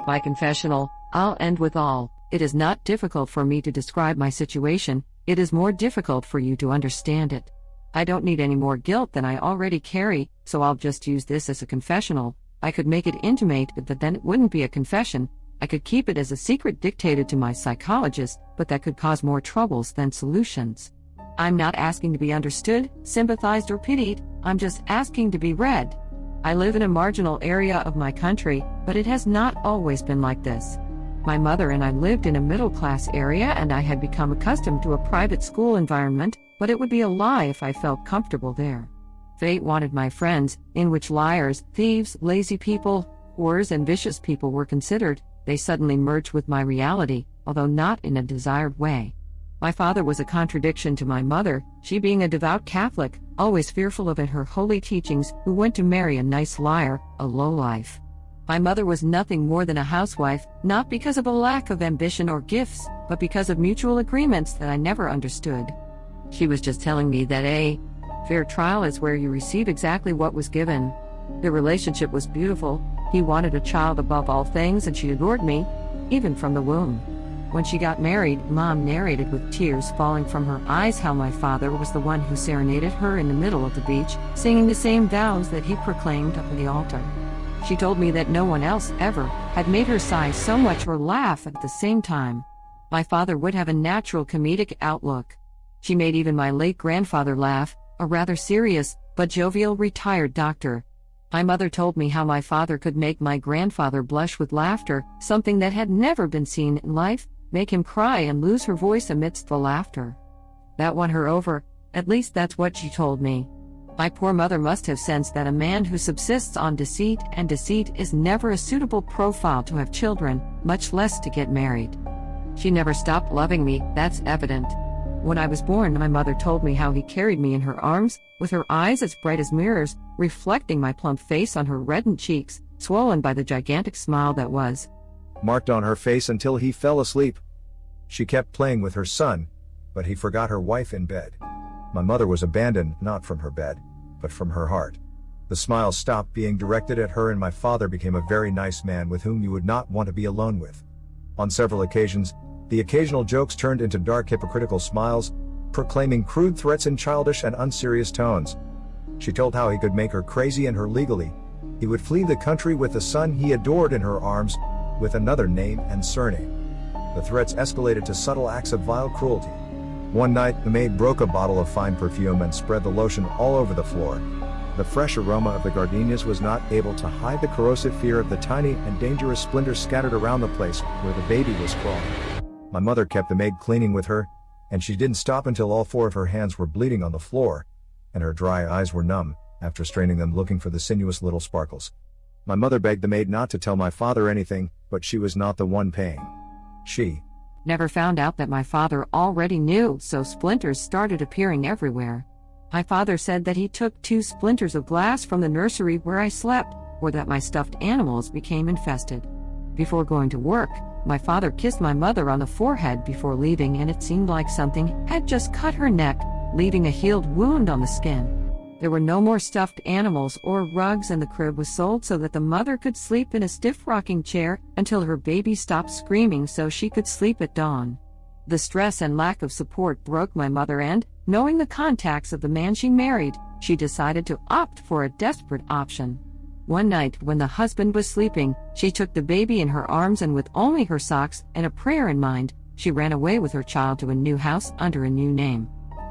My confessional, I'll end with all. It is not difficult for me to describe my situation, it is more difficult for you to understand it. I don't need any more guilt than I already carry, so I'll just use this as a confessional. I could make it intimate, but then it wouldn't be a confession. I could keep it as a secret dictated to my psychologist, but that could cause more troubles than solutions. I'm not asking to be understood, sympathized, or pitied, I'm just asking to be read. I live in a marginal area of my country, but it has not always been like this. My mother and I lived in a middle-class area, and I had become accustomed to a private school environment, but it would be a lie if I felt comfortable there. Fate wanted my friends, in which liars, thieves, lazy people, whores, and vicious people were considered. They suddenly merged with my reality, although not in a desired way. My father was a contradiction to my mother, she being a devout Catholic, always fearful of her holy teachings, who went to marry a nice liar, a lowlife. My mother was nothing more than a housewife, not because of a lack of ambition or gifts, but because of mutual agreements that I never understood. She was just telling me that a fair trial is where you receive exactly what was given. The relationship was beautiful, he wanted a child above all things and she adored me, even from the womb. When she got married, Mom narrated with tears falling from her eyes how my father was the one who serenaded her in the middle of the beach, singing the same vows that he proclaimed on the altar. She told me that no one else ever had made her sigh so much or laugh at the same time. My father would have a natural comedic outlook. She made even my late grandfather laugh, a rather serious, but jovial retired doctor. My mother told me how my father could make my grandfather blush with laughter, something that had never been seen in life, make him cry and lose her voice amidst the laughter. That won her over, at least that's what she told me. My poor mother must have sensed that a man who subsists on deceit and deceit is never a suitable profile to have children, much less to get married. She never stopped loving me, that's evident. When I was born, my mother told me how he carried me in her arms, with her eyes as bright as mirrors, reflecting my plump face on her reddened cheeks, swollen by the gigantic smile that was marked on her face until he fell asleep. She kept playing with her son, but he forgot her wife in bed. My mother was abandoned, not from her bed, but from her heart. The smile stopped being directed at her and my father became a very nice man with whom you would not want to be alone with. On several occasions, the occasional jokes turned into dark hypocritical smiles, proclaiming crude threats in childish and unserious tones. She told how he could make her crazy and her legally. He would flee the country with the son he adored in her arms, with another name and surname. The threats escalated to subtle acts of vile cruelty. One night, the maid broke a bottle of fine perfume and spread the lotion all over the floor. The fresh aroma of the gardenias was not able to hide the corrosive fear of the tiny and dangerous splinters scattered around the place where the baby was crawling. My mother kept the maid cleaning with her, and she didn't stop until all four of her hands were bleeding on the floor, and her dry eyes were numb, after straining them looking for the sinuous little sparkles. My mother begged the maid not to tell my father anything, but she was not the one paying. She never found out that my father already knew, so splinters started appearing everywhere. My father said that he took 2 splinters of glass from the nursery where I slept, or that my stuffed animals became infested. Before going to work, my father kissed my mother on the forehead before leaving, and it seemed like something had just cut her neck, leaving a healed wound on the skin. There were no more stuffed animals or rugs, and the crib was sold so that the mother could sleep in a stiff rocking chair until her baby stopped screaming so she could sleep at dawn. The stress and lack of support broke my mother, and, knowing the contacts of the man she married, she decided to opt for a desperate option. One night, when the husband was sleeping, she took the baby in her arms and with only her socks and a prayer in mind, she ran away with her child to a new house under a new name.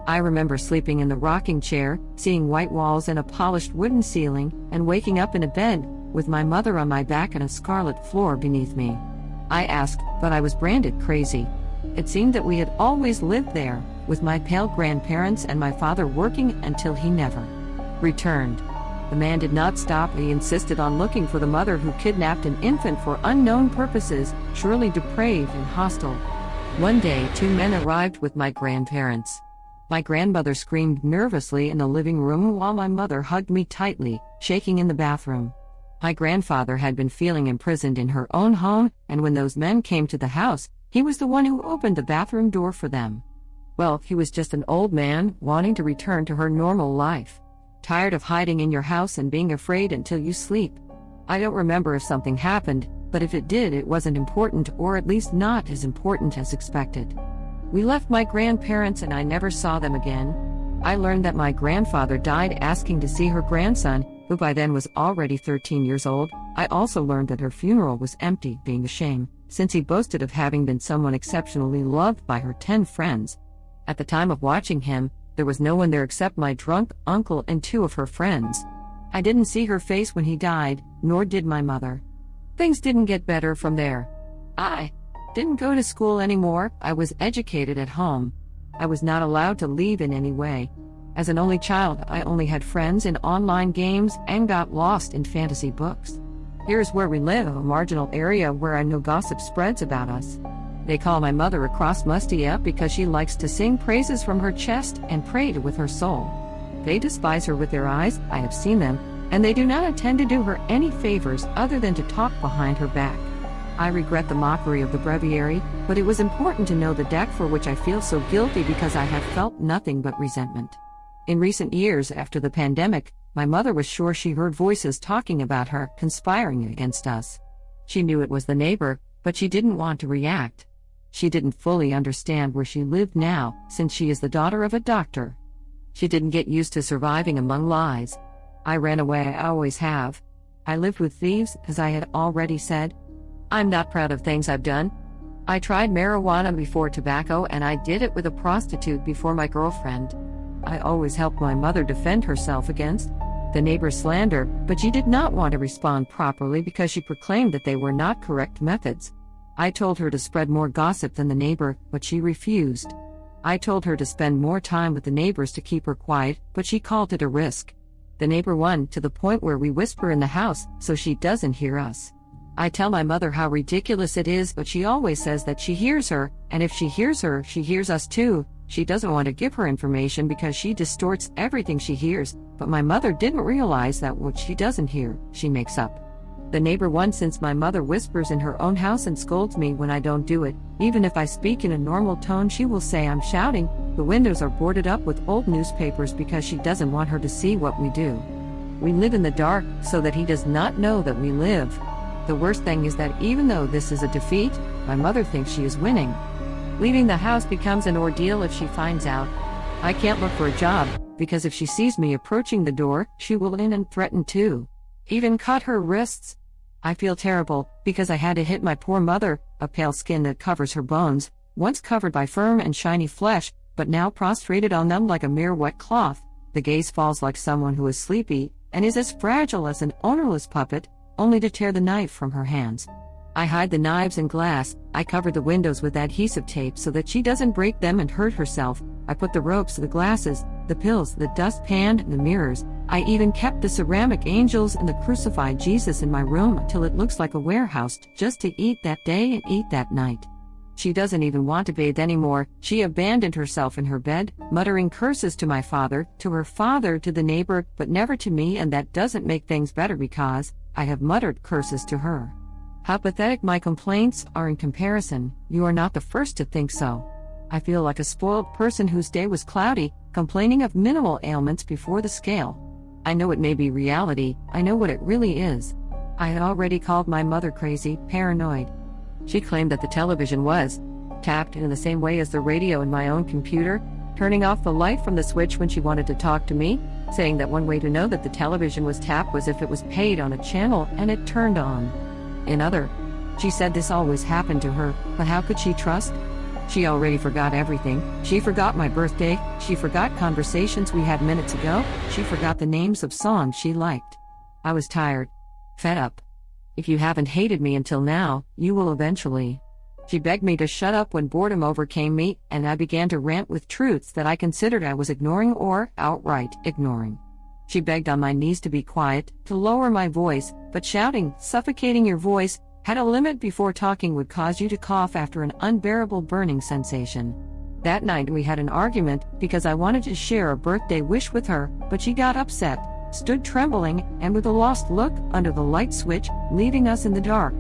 I remember sleeping in the rocking chair, seeing white walls and a polished wooden ceiling, and waking up in a bed, with my mother on my back and a scarlet floor beneath me. I asked, but I was branded crazy. It seemed that we had always lived there, with my pale grandparents and my father working until he never returned. The man did not stop, he insisted on looking for the mother who kidnapped an infant for unknown purposes, surely depraved and hostile. One day, 2 men arrived with my grandparents. My grandmother screamed nervously in the living room while my mother hugged me tightly, shaking in the bathroom. My grandfather had been feeling imprisoned in her own home, and when those men came to the house, he was the one who opened the bathroom door for them. Well, he was just an old man, wanting to return to her normal life. Tired of hiding in your house and being afraid until you sleep. I don't remember if something happened, but if it did, it wasn't important, or at least not as important as expected. We left my grandparents and I never saw them again. I learned that my grandfather died asking to see her grandson, who by then was already 13 years old. I also learned that her funeral was empty, being a shame, since he boasted of having been someone exceptionally loved by her 10 friends. At the time of watching him, there was no one there except my drunk uncle and 2 of her friends. I didn't see her face when he died, nor did my mother. Things didn't get better from there. I didn't go to school anymore. I was educated at home. I was not allowed to leave in any way. As an only child, I only had friends in online games and got lost in fantasy books. Here's where we live, a marginal area where I know gossip spreads about us. They call my mother a cross musty up because she likes to sing praises from her chest and pray with her soul. They despise her with their eyes, I have seen them, and they do not intend to do her any favors other than to talk behind her back. I regret the mockery of the breviary, but it was important to know the deck for which I feel so guilty because I have felt nothing but resentment. In recent years after the pandemic, my mother was sure she heard voices talking about her, conspiring against us. She knew it was the neighbor, but she didn't want to react. She didn't fully understand where she lived now, since she is the daughter of a doctor. She didn't get used to surviving among lies. I ran away, I always have. I lived with thieves, as I had already said. I'm not proud of things I've done. I tried marijuana before tobacco, and I did it with a prostitute before my girlfriend. I always helped my mother defend herself against the neighbor's slander, but she did not want to respond properly because she proclaimed that they were not correct methods. I told her to spread more gossip than the neighbor, but she refused. I told her to spend more time with the neighbors to keep her quiet, but she called it a risk. The neighbor won to the point where we whisper in the house so she doesn't hear us. I tell my mother how ridiculous it is, but she always says that she hears her, and if she hears her, she hears us too. She doesn't want to give her information because she distorts everything she hears, but my mother didn't realize that what she doesn't hear, she makes up. The neighbor won since my mother whispers in her own house and scolds me when I don't do it. Even if I speak in a normal tone, she will say I'm shouting. The windows are boarded up with old newspapers because she doesn't want her to see what we do. We live in the dark so that he does not know that we live. The worst thing is that even though this is a defeat, my mother thinks she is winning. Leaving the house becomes an ordeal if she finds out. I can't look for a job, because if she sees me approaching the door, she will in and threaten to even cut her wrists. I feel terrible, because I had to hit my poor mother, a pale skin that covers her bones, once covered by firm and shiny flesh, but now prostrated on them like a mere wet cloth. The gaze falls like someone who is sleepy, and is as fragile as an ownerless puppet, only to tear the knife from her hands. I hide the knives in glass. I cover the windows with adhesive tape so that she doesn't break them and hurt herself. I put the ropes, the glasses, the pills, the dustpan, the mirrors. I even kept the ceramic angels and the crucified Jesus in my room until it looks like a warehouse, just to eat that day and eat that night. She doesn't even want to bathe anymore. She abandoned herself in her bed, muttering curses to my father, to her father, to the neighbor, but never to me, and that doesn't make things better because I have muttered curses to her. How pathetic my complaints are in comparison. You are not the first to think so. I feel like a spoiled person whose day was cloudy, complaining of minimal ailments before the scale. I know it may be reality. I know what it really is. I had already called my mother crazy, paranoid. She claimed that the television was tapped in the same way as the radio in my own computer, turning off the light from the switch when she wanted to talk to me, saying that one way to know that the television was tapped was if it was paid on a channel and it turned on. She said this always happened to her, but how could she trust? She already forgot everything. She forgot my birthday. She forgot conversations we had minutes ago. She forgot the names of songs she liked. I was tired. Fed up. If you haven't hated me until now, you will eventually. She begged me to shut up when boredom overcame me, and I began to rant with truths that I considered I was ignoring or outright ignoring. She begged on my knees to be quiet, to lower my voice, but shouting, suffocating your voice, had a limit before talking would cause you to cough after an unbearable burning sensation. That night we had an argument because I wanted to share a birthday wish with her, but she got upset, stood trembling, and with a lost look under the light switch, leaving us in the dark.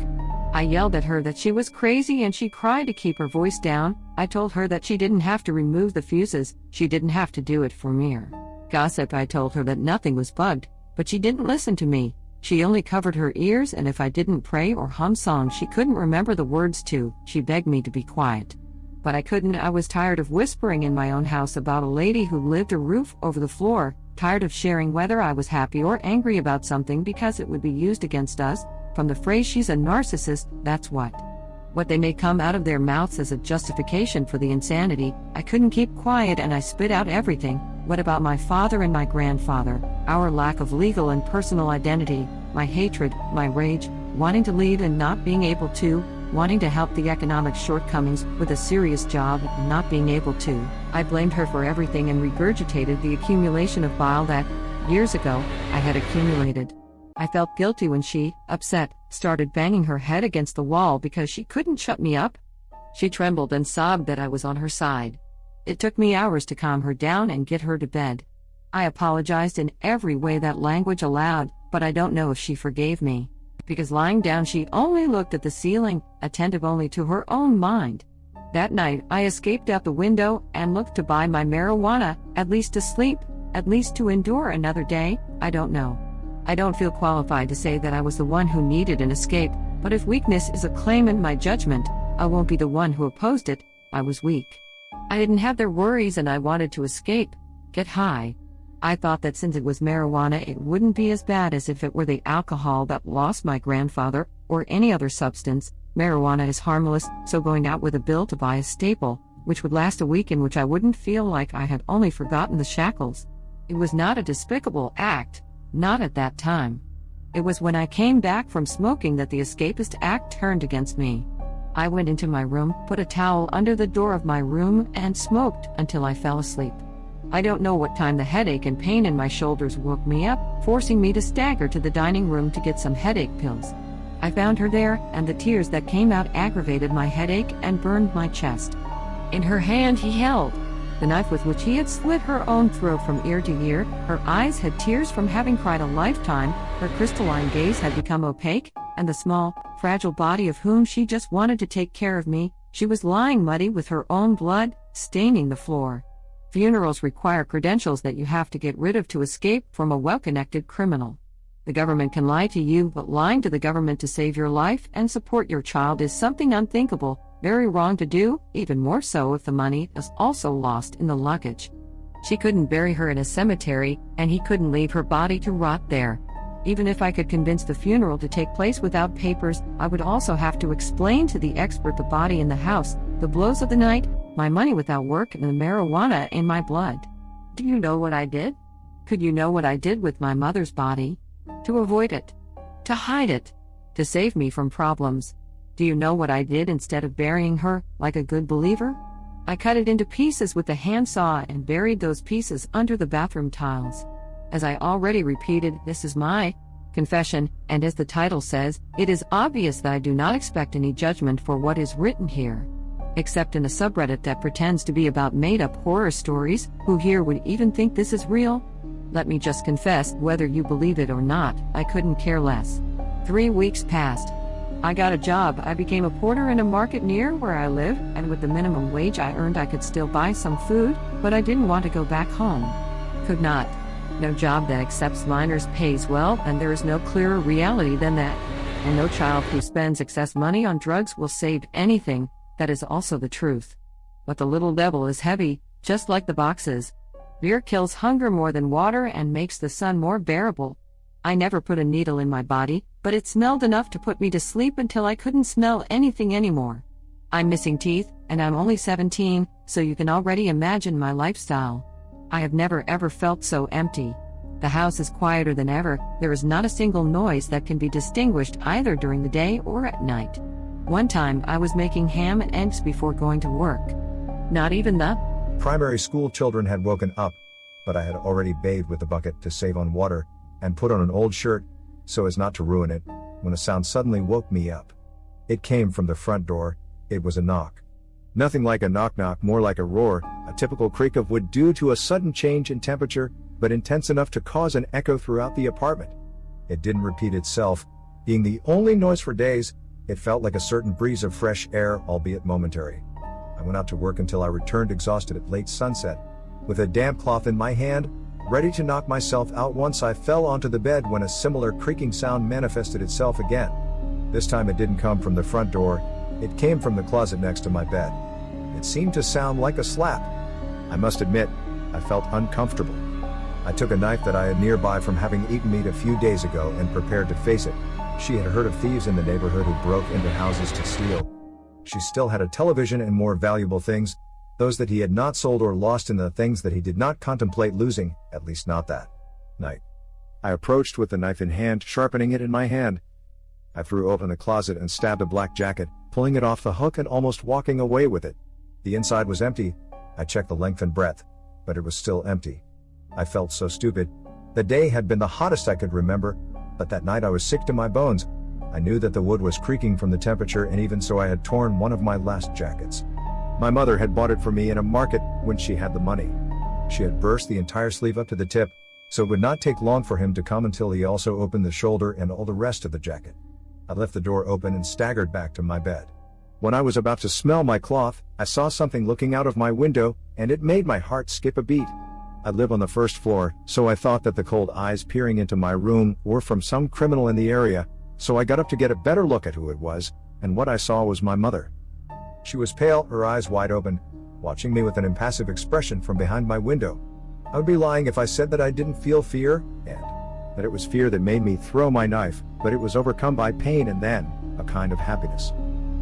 I yelled at her that she was crazy and she cried to keep her voice down. I told her that she didn't have to remove the fuses, she didn't have to do it for mere gossip. I told her that nothing was bugged, but she didn't listen to me. She only covered her ears, and if I didn't pray or hum songs she couldn't remember the words to, she begged me to be quiet. But I couldn't. I was tired of whispering in my own house about a lady who lived a roof over the floor, tired of sharing whether I was happy or angry about something because it would be used against us. From the phrase "she's a narcissist," that's what they may come out of their mouths as a justification for the insanity. I couldn't keep quiet and I spit out everything. What about my father and my grandfather, our lack of legal and personal identity, my hatred, my rage, wanting to leave and not being able to, wanting to help the economic shortcomings with a serious job and not being able to. I blamed her for everything and regurgitated the accumulation of bile that, years ago, I had accumulated. I felt guilty when she, upset, started banging her head against the wall because she couldn't shut me up. She trembled and sobbed that I was on her side. It took me hours to calm her down and get her to bed. I apologized in every way that language allowed, but I don't know if she forgave me. Because lying down she only looked at the ceiling, attentive only to her own mind. That night I escaped out the window and looked to buy my marijuana, at least to sleep, at least to endure another day. I don't know. I don't feel qualified to say that I was the one who needed an escape, but if weakness is a claim in my judgment, I won't be the one who opposed it. I was weak. I didn't have their worries and I wanted to escape, get high. I thought that since it was marijuana it wouldn't be as bad as if it were the alcohol that lost my grandfather, or any other substance. Marijuana is harmless, so going out with a bill to buy a staple, which would last a week in which I wouldn't feel like I had only forgotten the shackles. It was not a despicable act. Not at that time. It was when I came back from smoking that the escapist act turned against me. I went into my room, put a towel under the door of my room, and smoked until I fell asleep. I don't know what time the headache and pain in my shoulders woke me up, forcing me to stagger to the dining room to get some headache pills. I found her there, and the tears that came out aggravated my headache and burned my chest. In her hand he held the knife with which he had slit her own throat from ear to ear. Her eyes had tears from having cried a lifetime, her crystalline gaze had become opaque, and the small, fragile body of whom she just wanted to take care of me, she was lying muddy with her own blood, staining the floor. Funerals require credentials that you have to get rid of to escape from a well-connected criminal. The government can lie to you, but lying to the government to save your life and support your child is something unthinkable, very wrong to do, even more so if the money is also lost in the luggage. She couldn't bury her in a cemetery, and he couldn't leave her body to rot there. Even if I could convince the funeral to take place without papers, I would also have to explain to the expert the body in the house, the blows of the night, my money without work, and the marijuana in my blood. Do you know what I did? Could you know what I did with my mother's body? To avoid it. To hide it. To save me from problems. Do you know what I did instead of burying her, like a good believer? I cut it into pieces with the handsaw and buried those pieces under the bathroom tiles. As I already repeated, this is my confession, and as the title says, it is obvious that I do not expect any judgment for what is written here. Except in a subreddit that pretends to be about made-up horror stories, who here would even think this is real? Let me just confess, whether you believe it or not, I couldn't care less. 3 weeks passed. I got a job. I became a porter in a market near where I live, and with the minimum wage I earned I could still buy some food, but I didn't want to go back home. Could not. No job that accepts minors pays well, and there is no clearer reality than that. And no child who spends excess money on drugs will save anything. That is also the truth. But the little devil is heavy, just like the boxes. Beer kills hunger more than water and makes the sun more bearable. I never put a needle in my body, but it smelled enough to put me to sleep until I couldn't smell anything anymore. I'm missing teeth, and I'm only 17, so you can already imagine my lifestyle. I have never ever felt so empty. The house is quieter than ever. There is not a single noise that can be distinguished either during the day or at night. One time I was making ham and eggs before going to work. Not even the primary school children had woken up, but I had already bathed with the bucket to save on water, and put on an old shirt, so as not to ruin it, when a sound suddenly woke me up. It came from the front door. It was a knock. Nothing like a knock-knock, more like a roar, a typical creak of wood due to a sudden change in temperature, but intense enough to cause an echo throughout the apartment. It didn't repeat itself. Being the only noise for days, it felt like a certain breeze of fresh air, albeit momentary. I went out to work until I returned exhausted at late sunset. With a damp cloth in my hand, ready to knock myself out once I fell onto the bed when a similar creaking sound manifested itself again. This time it didn't come from the front door, it came from the closet next to my bed. It seemed to sound like a slap. I must admit, I felt uncomfortable. I took a knife that I had nearby from having eaten meat a few days ago and prepared to face it. She had heard of thieves in the neighborhood who broke into houses to steal. She still had a television and more valuable things, those that he had not sold or lost in the things that he did not contemplate losing, at least not that night. I approached with the knife in hand, sharpening it in my hand. I threw open the closet and stabbed a black jacket, pulling it off the hook and almost walking away with it. The inside was empty. I checked the length and breadth, but it was still empty. I felt so stupid. The day had been the hottest I could remember, but that night I was sick to my bones. I knew that the wood was creaking from the temperature, and even so I had torn one of my last jackets. My mother had bought it for me in a market when she had the money. She had burst the entire sleeve up to the tip, so it would not take long for him to come until he also opened the shoulder and all the rest of the jacket. I left the door open and staggered back to my bed. When I was about to smell my cloth, I saw something looking out of my window, and it made my heart skip a beat. I live on the first floor, so I thought that the cold eyes peering into my room were from some criminal in the area, so I got up to get a better look at who it was, and what I saw was my mother. She was pale, her eyes wide open, watching me with an impassive expression from behind my window. I would be lying if I said that I didn't feel fear, and that it was fear that made me throw my knife, but it was overcome by pain and then a kind of happiness.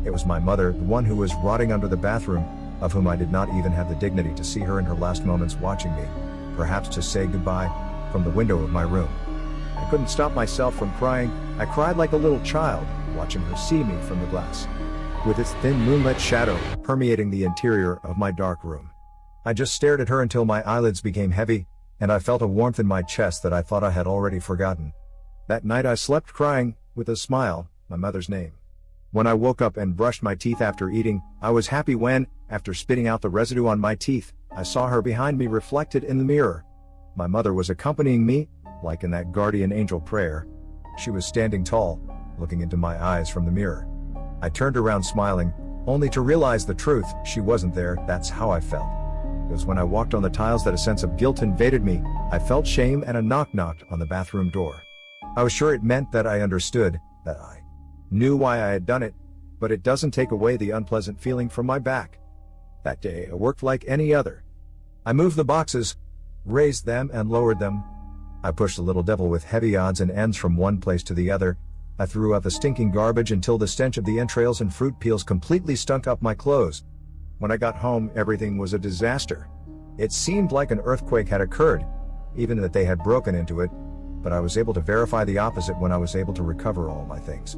It was my mother, the one who was rotting under the bathroom, of whom I did not even have the dignity to see her in her last moments watching me, perhaps to say goodbye, from the window of my room. I couldn't stop myself from crying. I cried like a little child, watching her see me from the glass, with its thin moonlit shadow permeating the interior of my dark room. I just stared at her until my eyelids became heavy, and I felt a warmth in my chest that I thought I had already forgotten. That night I slept crying, with a smile, my mother's name. When I woke up and brushed my teeth after eating, I was happy when, after spitting out the residue on my teeth, I saw her behind me reflected in the mirror. My mother was accompanying me, like in that guardian angel prayer. She was standing tall, looking into my eyes from the mirror. I turned around smiling, only to realize the truth, she wasn't there. That's how I felt. It was when I walked on the tiles that a sense of guilt invaded me. I felt shame, and a knock knocked on the bathroom door. I was sure it meant that I understood, that I knew why I had done it, but it doesn't take away the unpleasant feeling from my back. That day I worked like any other. I moved the boxes, raised them and lowered them. I pushed the little devil with heavy odds and ends from one place to the other. I threw out the stinking garbage until the stench of the entrails and fruit peels completely stunk up my clothes. When I got home, everything was a disaster. It seemed like an earthquake had occurred, even that they had broken into it, but I was able to verify the opposite when I was able to recover all my things.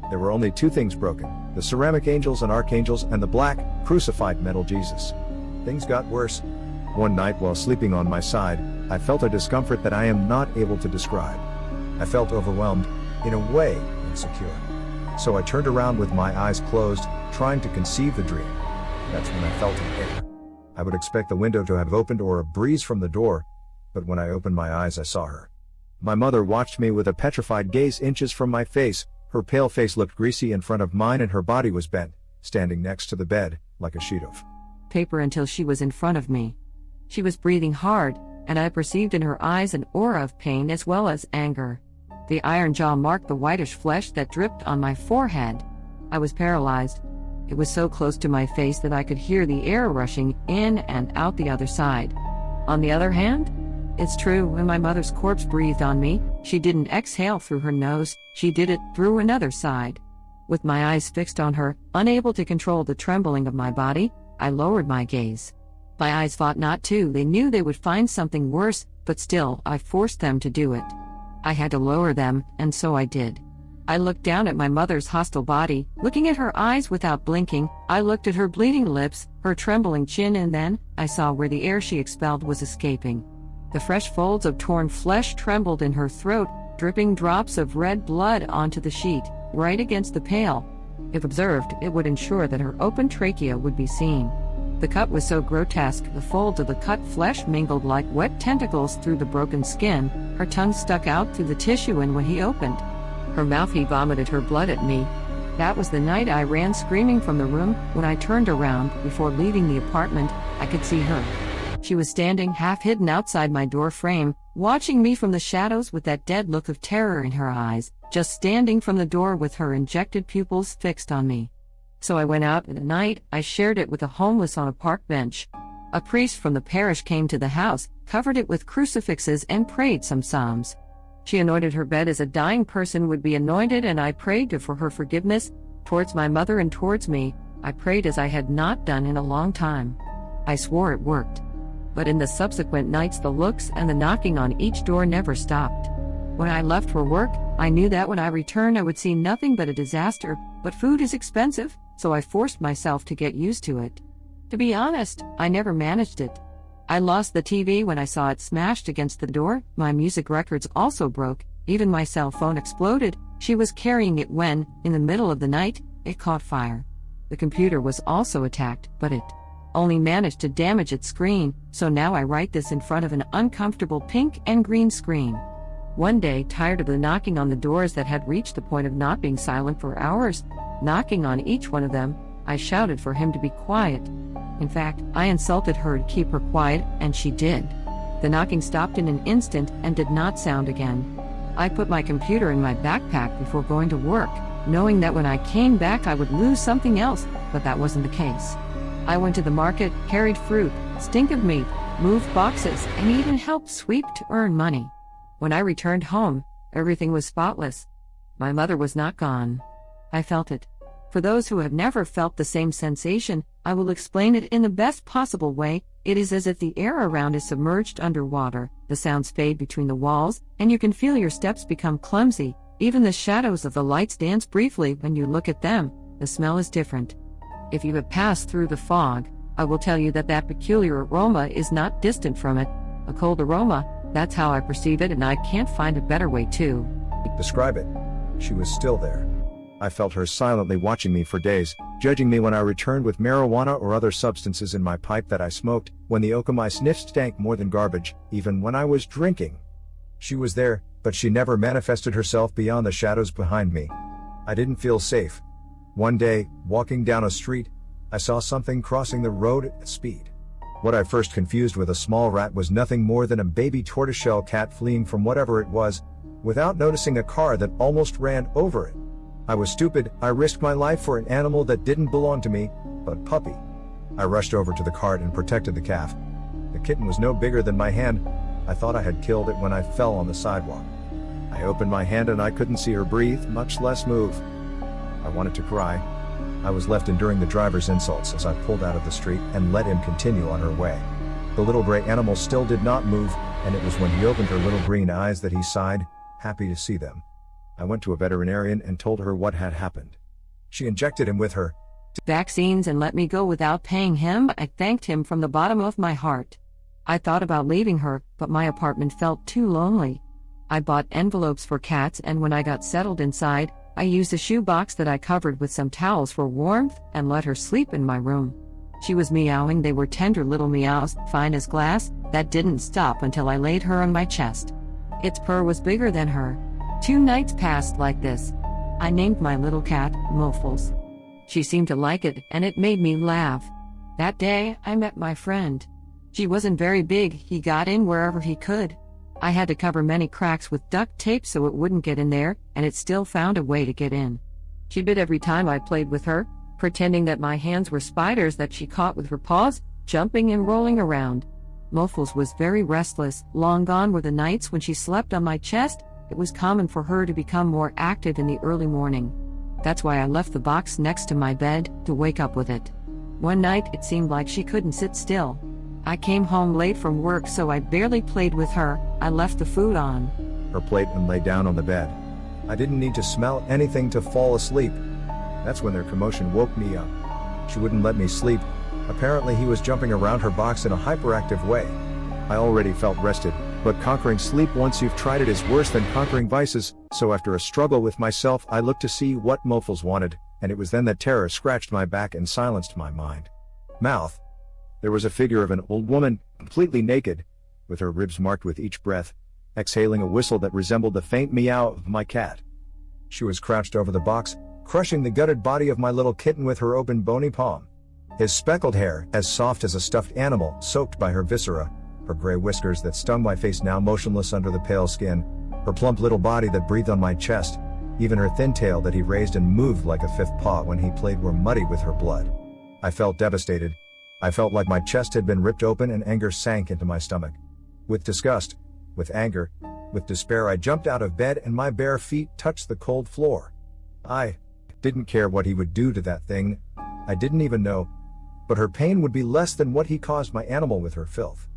There were only two things broken: the ceramic angels and archangels and the black, crucified metal Jesus. Things got worse. One night while sleeping on my side, I felt a discomfort that I am not able to describe. I felt overwhelmed, in a way, insecure. So I turned around with my eyes closed, trying to conceive the dream. That's when I felt an air. I would expect the window to have opened or a breeze from the door, but when I opened my eyes I saw her. My mother watched me with a petrified gaze inches from my face. Her pale face looked greasy in front of mine and her body was bent, standing next to the bed, like a sheet of paper until she was in front of me. She was breathing hard, and I perceived in her eyes an aura of pain as well as anger. The iron jaw marked the whitish flesh that dripped on my forehead. I was paralyzed. It was so close to my face that I could hear the air rushing in and out the other side. On the other hand, it's true, when my mother's corpse breathed on me, she didn't exhale through her nose, she did it through another side. With my eyes fixed on her, unable to control the trembling of my body, I lowered my gaze. My eyes fought not to, they knew they would find something worse, but still, I forced them to do it. I had to lower them, and so I did. I looked down at my mother's hostile body, looking at her eyes without blinking. I looked at her bleeding lips, her trembling chin, and then, I saw where the air she expelled was escaping. The fresh folds of torn flesh trembled in her throat, dripping drops of red blood onto the sheet, right against the pail. If observed, it would ensure that her open trachea would be seen. The cut was so grotesque, the folds of the cut flesh mingled like wet tentacles through the broken skin, her tongue stuck out through the tissue, and when he opened her mouth he vomited her blood at me. That was the night I ran screaming from the room. When I turned around, before leaving the apartment, I could see her. She was standing half hidden outside my door frame, watching me from the shadows with that dead look of terror in her eyes, just standing from the door with her injected pupils fixed on me. So I went out, and at night I shared it with a homeless on a park bench. A priest from the parish came to the house, covered it with crucifixes and prayed some psalms. She anointed her bed as a dying person would be anointed, and I prayed for her forgiveness, towards my mother and towards me. I prayed as I had not done in a long time. I swore it worked. But in the subsequent nights the looks and the knocking on each door never stopped. When I left for work, I knew that when I returned I would see nothing but a disaster, but food is expensive, so I forced myself to get used to it. To be honest, I never managed it. I lost the TV when I saw it smashed against the door, my music records also broke, even my cell phone exploded. She was carrying it when, in the middle of the night, it caught fire. The computer was also attacked, but it only managed to damage its screen, so now I write this in front of an uncomfortable pink and green screen. One day, tired of the knocking on the doors that had reached the point of not being silent for hours, knocking on each one of them, I shouted for him to be quiet. In fact, I insulted her to keep her quiet, and she did. The knocking stopped in an instant and did not sound again. I put my computer in my backpack before going to work, knowing that when I came back I would lose something else, but that wasn't the case. I went to the market, carried fruit, stink of meat, moved boxes, and even helped sweep to earn money. When I returned home, everything was spotless. My mother was not gone. I felt it. For those who have never felt the same sensation, I will explain it in the best possible way. It is as if the air around is submerged underwater, the sounds fade between the walls, and you can feel your steps become clumsy. Even the shadows of the lights dance briefly when you look at them. The smell is different. If you have passed through the fog, I will tell you that that peculiar aroma is not distant from it. A cold aroma, that's how I perceive it, and I can't find a better way to describe it. She was still there. I felt her silently watching me for days, judging me when I returned with marijuana or other substances in my pipe that I smoked, when the oakum I sniffed stank more than garbage, even when I was drinking. She was there, but she never manifested herself beyond the shadows behind me. I didn't feel safe. One day, walking down a street, I saw something crossing the road at speed. What I first confused with a small rat was nothing more than a baby tortoiseshell cat fleeing from whatever it was, without noticing a car that almost ran over it. I was stupid. I risked my life for an animal that didn't belong to me, but puppy. I rushed over to the cart and protected the calf. The kitten was no bigger than my hand. I thought I had killed it when I fell on the sidewalk. I opened my hand and I couldn't see her breathe, much less move. I wanted to cry. I was left enduring the driver's insults as I pulled out of the street and let him continue on her way. The little gray animal still did not move, and it was when he opened her little green eyes that he sighed, happy to see them. I went to a veterinarian and told her what had happened. She injected him with her vaccines and let me go without paying him. I thanked him from the bottom of my heart. I thought about leaving her, but my apartment felt too lonely. I bought envelopes for cats, and when I got settled inside, I used a shoebox that I covered with some towels for warmth and let her sleep in my room. She was meowing. They were tender little meows, fine as glass, that didn't stop until I laid her on my chest. Its purr was bigger than her. 2 nights passed like this. I named my little cat Muffles. She seemed to like it, and it made me laugh. That day, I met my friend. She wasn't very big. He got in wherever he could. I had to cover many cracks with duct tape so it wouldn't get in there, and it still found a way to get in. She bit every time I played with her, pretending that my hands were spiders that she caught with her paws, jumping and rolling around. Muffles was very restless. Long gone were the nights when she slept on my chest. It was common for her to become more active in the early morning. That's why I left the box next to my bed to wake up with it. One night it seemed like she couldn't sit still. I came home late from work, so I barely played with her. I left the food on her plate and lay down on the bed. I didn't need to smell anything to fall asleep. That's when their commotion woke me up. She wouldn't let me sleep. Apparently he was jumping around her box in a hyperactive way. I already felt rested, but conquering sleep once you've tried it is worse than conquering vices, so after a struggle with myself I looked to see what Muffles wanted, and it was then that terror scratched my back and silenced my mind. Mouth. There was a figure of an old woman, completely naked, with her ribs marked with each breath, exhaling a whistle that resembled the faint meow of my cat. She was crouched over the box, crushing the gutted body of my little kitten with her open bony palm. His speckled hair, as soft as a stuffed animal, soaked by her viscera, her gray whiskers that stung my face now motionless under the pale skin, her plump little body that breathed on my chest, even her thin tail that he raised and moved like a fifth paw when he played were muddy with her blood. I felt devastated. I felt like my chest had been ripped open and anger sank into my stomach. With disgust, with anger, with despair I jumped out of bed and my bare feet touched the cold floor. I didn't care what he would do to that thing. I didn't even know. But her pain would be less than what he caused my animal with her filth.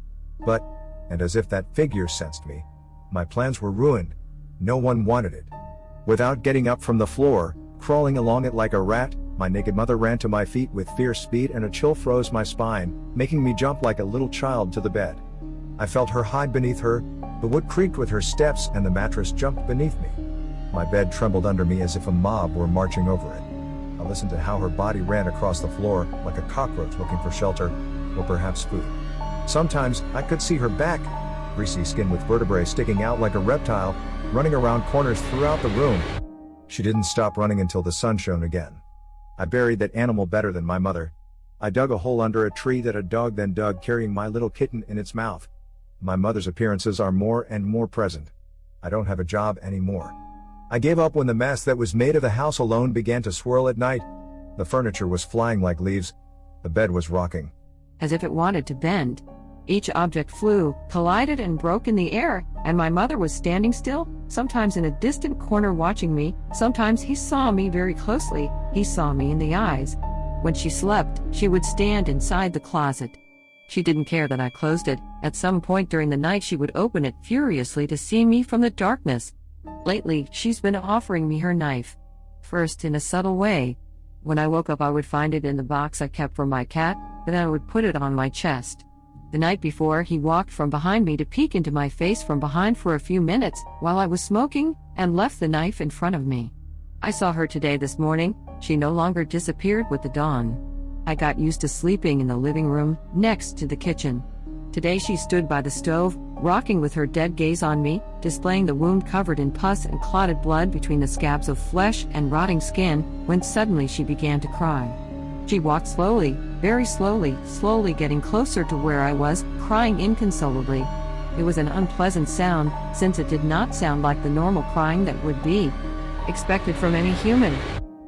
But, and as if that figure sensed me, my plans were ruined. No one wanted it. Without getting up from the floor, crawling along it like a rat, my naked mother ran to my feet with fierce speed and a chill froze my spine, making me jump like a little child to the bed. I felt her hide beneath her, the wood creaked with her steps and the mattress jumped beneath me. My bed trembled under me as if a mob were marching over it. I listened to how her body ran across the floor like a cockroach looking for shelter, or perhaps food. Sometimes I could see her back, greasy skin with vertebrae sticking out like a reptile, running around corners throughout the room. She didn't stop running until the sun shone again. I buried that animal better than my mother. I dug a hole under a tree that a dog then dug, carrying my little kitten in its mouth. My mother's appearances are more and more present. I don't have a job anymore. I gave up when the mess that was made of the house alone began to swirl at night. The furniture was flying like leaves. The bed was rocking. As if it wanted to bend. Each object flew, collided and broke in the air, and my mother was standing still, sometimes in a distant corner watching me, sometimes he saw me very closely, he saw me in the eyes. When she slept, she would stand inside the closet. She didn't care that I closed it. At some point during the night she would open it furiously to see me from the darkness. Lately, she's been offering me her knife. First in a subtle way. When I woke up I would find it in the box I kept for my cat, then I would put it on my chest. The night before, he walked from behind me to peek into my face from behind for a few minutes while I was smoking, and left the knife in front of me. I saw her today this morning. She no longer disappeared with the dawn. I got used to sleeping in the living room, next to the kitchen. Today she stood by the stove, rocking with her dead gaze on me, displaying the wound covered in pus and clotted blood between the scabs of flesh and rotting skin, when suddenly she began to cry. She walked slowly, very slowly, slowly getting closer to where I was, crying inconsolably. It was an unpleasant sound, since it did not sound like the normal crying that would be expected from any human.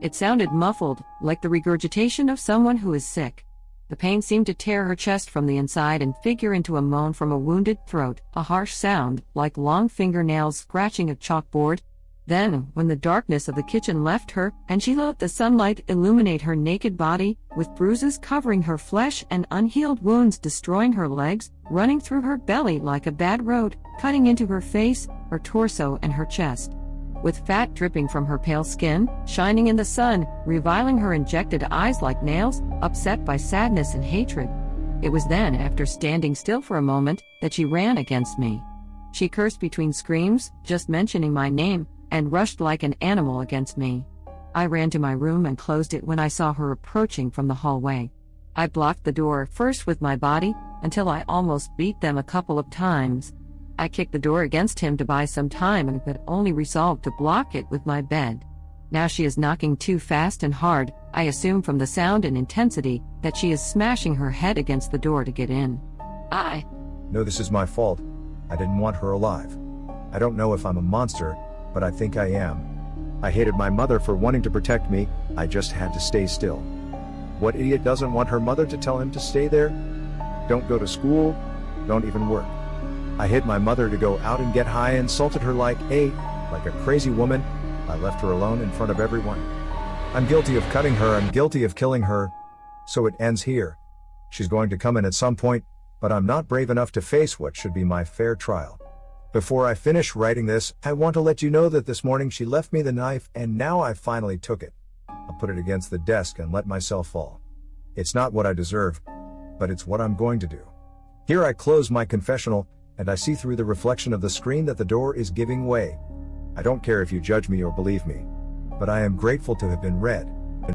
It sounded muffled, like the regurgitation of someone who is sick. The pain seemed to tear her chest from the inside and figure into a moan from a wounded throat, a harsh sound, like long fingernails scratching a chalkboard. Then, when the darkness of the kitchen left her, and she let the sunlight illuminate her naked body, with bruises covering her flesh and unhealed wounds destroying her legs, running through her belly like a bad road, cutting into her face, her torso and her chest. With fat dripping from her pale skin, shining in the sun, reviling her injected eyes like nails, upset by sadness and hatred. It was then, after standing still for a moment, that she ran against me. She cursed between screams, just mentioning my name, and rushed like an animal against me. I ran to my room and closed it when I saw her approaching from the hallway. I blocked the door first with my body, until I almost beat them a couple of times. I kicked the door against him to buy some time and could only resolve to block it with my bed. Now she is knocking too fast and hard. I assume from the sound and intensity that she is smashing her head against the door to get in. No, this is my fault. I didn't want her alive. I don't know if I'm a monster, but I think I am. I hated my mother for wanting to protect me. I just had to stay still. What idiot doesn't want her mother to tell him to stay there? Don't go to school, don't even work. I hid my mother to go out and get high, insulted her like a crazy woman. I left her alone in front of everyone. I'm guilty of cutting her, I'm guilty of killing her. So it ends here. She's going to come in at some point, but I'm not brave enough to face what should be my fair trial. Before I finish writing this, I want to let you know that this morning she left me the knife and now I finally took it. I'll put it against the desk and let myself fall. It's not what I deserve, but it's what I'm going to do. Here I close my confessional, and I see through the reflection of the screen that the door is giving way. I don't care if you judge me or believe me, but I am grateful to have been read.